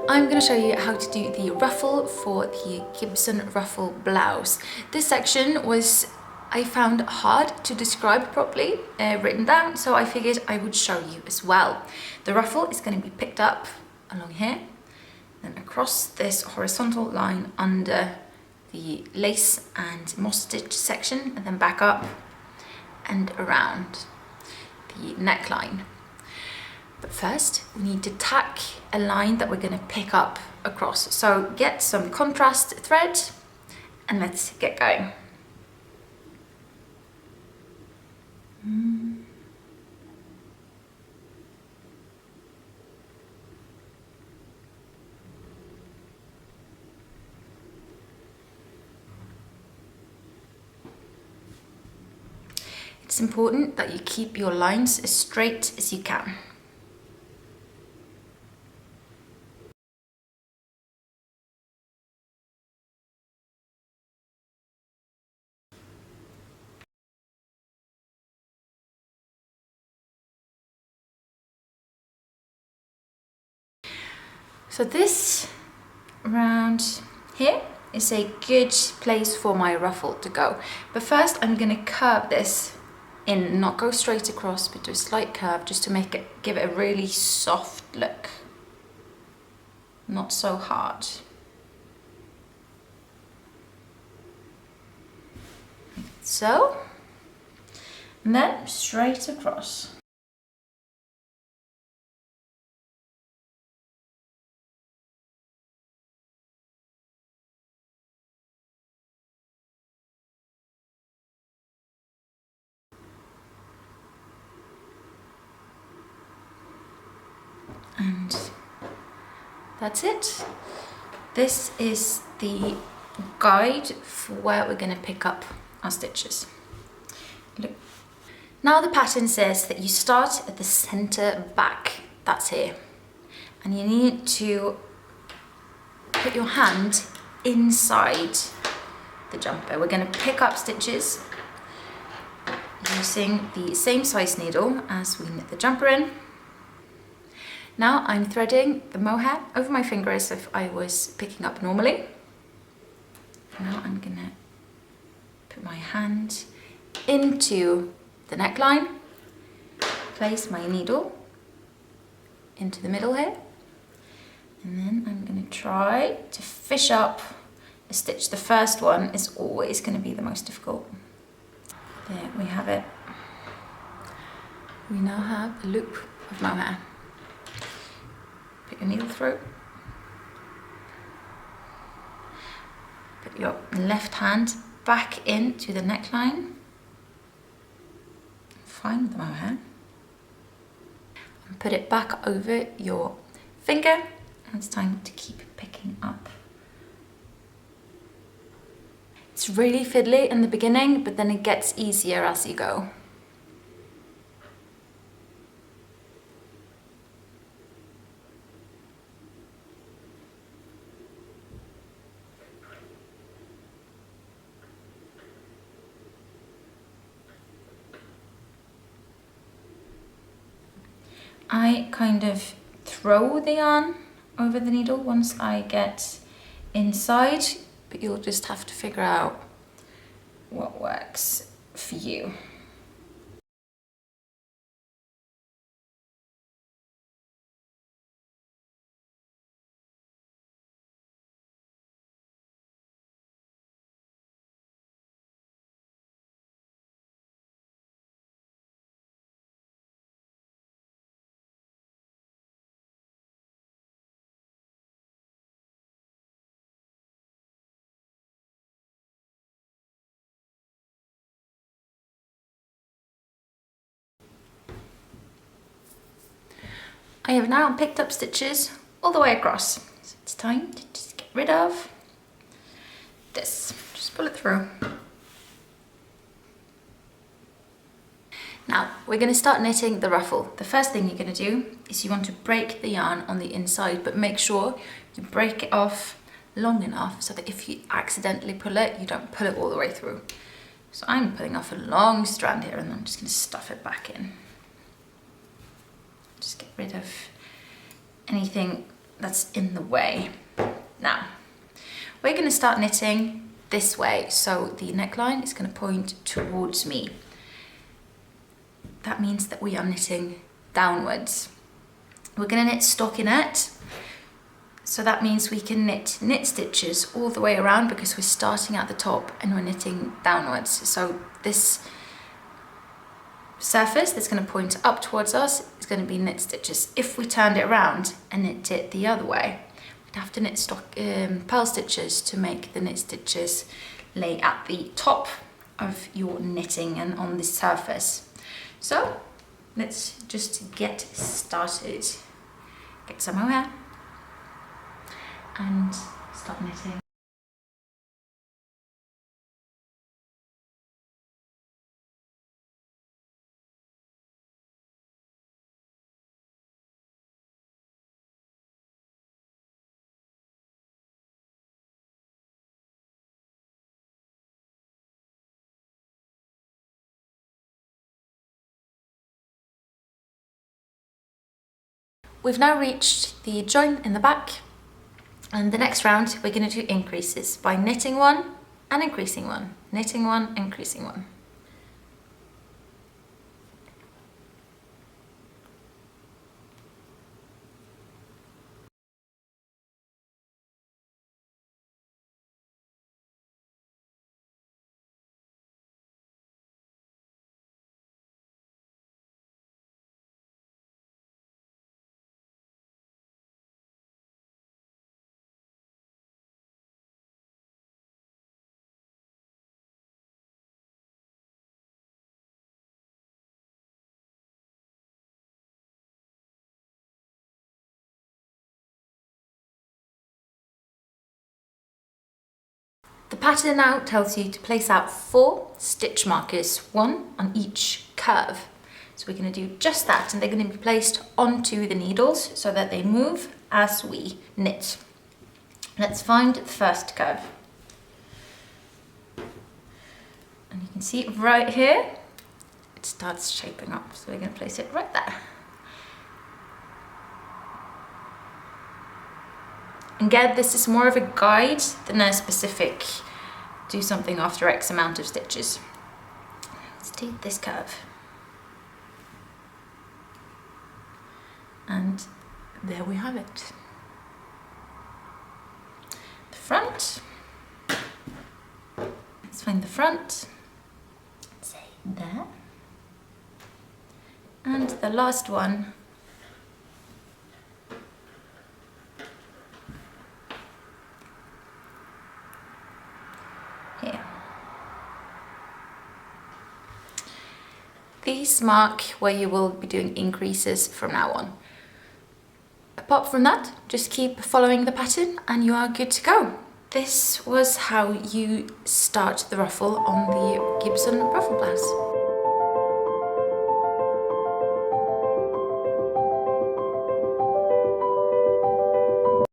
I'm going to show you how to do the ruffle for the Gibson Ruffle Blouse. This section was, I found, hard to describe properly, written down, so I figured I would show you as well. The ruffle is going to be picked up along here, then across this horizontal line under the lace and moss stitch section, and then back up and around the neckline. But first, we need to tack a line that we're going to pick up across. So get some contrast thread and let's get going. It's important that you keep your lines as straight as you can. So this round here is a good place for my ruffle to go. But first I'm going to curve this in, not go straight across, but do a slight curve just to make it, give it a really soft look. Not so hard. So, and then straight across. And that's it. This is the guide for where we're going to pick up our stitches. Look. Now the pattern says that you start at the center back, that's here, and you need to put your hand inside the jumper. We're going to pick up stitches using the same size needle as we knit the jumper in. Now I'm threading the mohair over my finger as if I was picking up normally. Now I'm gonna put my hand into the neckline, place my needle into the middle here, and then I'm gonna try to fish up a stitch. The first one is always gonna be the most difficult. There we have it. We now have a loop of mohair. Put your needle through. Put your left hand back into the neckline. Find the mohair. And put it back over your finger. And it's time to keep picking up. It's really fiddly in the beginning, but then it gets easier as you go. I kind of throw the yarn over the needle once I get inside, but you'll just have to figure out what works for you. I have now picked up stitches all the way across. So it's time to just get rid of this. Just pull it through. Now we're going to start knitting the ruffle. The first thing you're going to do is you want to break the yarn on the inside, but make sure you break it off long enough so that if you accidentally pull it, you don't pull it all the way through. So I'm pulling off a long strand here and I'm just going to stuff it back in. Just get rid of anything that's in the way. Now, we're going to start knitting this way, so the neckline is going to point towards me. That means that we are knitting downwards. We're going to knit stockinette, so that means we can knit stitches all the way around because we're starting at the top and we're knitting downwards. So this surface that's going to point up towards us is going to be knit stitches. If we turned it around and knit it the other way, we'd have to knit purl stitches to make the knit stitches lay at the top of your knitting and on this surface. So let's just get started. Get some mohair and start knitting. We've now reached the joint in the back, and the next round we're going to do increases by knitting one and increasing one, knitting one, increasing one. The pattern now tells you to place out 4 stitch markers, 1 on each curve. So we're going to do just that, and they're going to be placed onto the needles so that they move as we knit. Let's find the first curve. And you can see right here, it starts shaping up. So we're going to place it right there. Again, this is more of a guide than a specific do something after X amount of stitches. Let's take this curve. And there we have it. The front. Let's find the front. Say there. And the last one. Here. These mark where you will be doing increases from now on. Apart from that, just keep following the pattern and you are good to go. This was how you start the ruffle on the Gibson Ruffle Blouse.